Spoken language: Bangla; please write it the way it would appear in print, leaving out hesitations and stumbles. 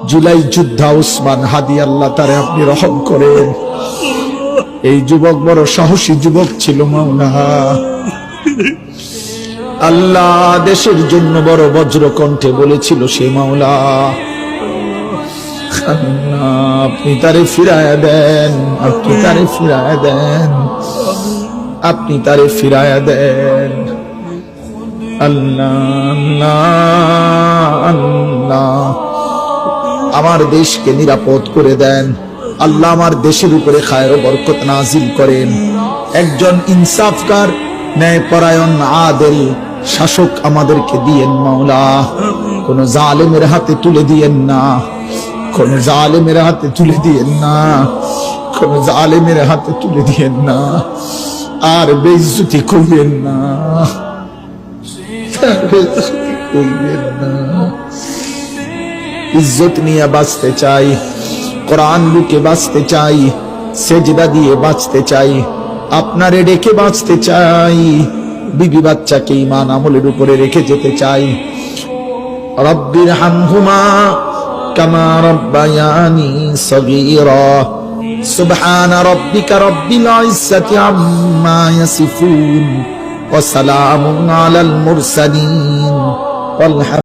জুলাই যোদ্ধা উসমান হাদি, আল্লাহ তারে আপনি রহম করেন। এই যুবক বড় সাহসী যুবক ছিল মাওলা। আল্লাহ দেশের জন্য বড় বজ্র কণ্ঠে বলেছিল সে মাওলা। আপনি তারে ফিরায়া দেন, আপনি তারে ফিরায়া দেন, আপনি তারে ফিরায়া দেন। আল্লাহ আল্লাহ আল্লাহ, আমার দেশকে নিরাপদ করে দেন আল্লাহ। আমার দেশের উপরে খায়ের ও বরকত নাজিল করেন। একজন ইনসাফকার, ন্যায়পরায়ণ, আদেল শাসক আমাদেরকে দিয়েন মাওলা। কোন জালেমের হাতে তুলে দিয়েন না, কোন জালেমের হাতে তুলে দিয়েন না, কোন জালেমের হাতে তুলে দিয়েন না। আর বেইজ্জতি করিয়েন না, করিয়েন না। ইজ্জত নিয়ে বাঁচতে চাই, কোরআন বুকে বাঁচতে চাই, সেজদা দিয়ে বাঁচতে চাই, আপনারে রেখে বাঁচতে চাই, বিবি বাচ্চাকে ঈমান আমলের উপরে রেখে যেতে চাই। রব্বির হামহুমা কামা রব্বায়ানি সগীরা। সুবহান রাব্বিকা রব্বিল ইজ্জাতি আম্মা ইয়াসিফুন ওয়া সালামুন আলাল মুরসালিন।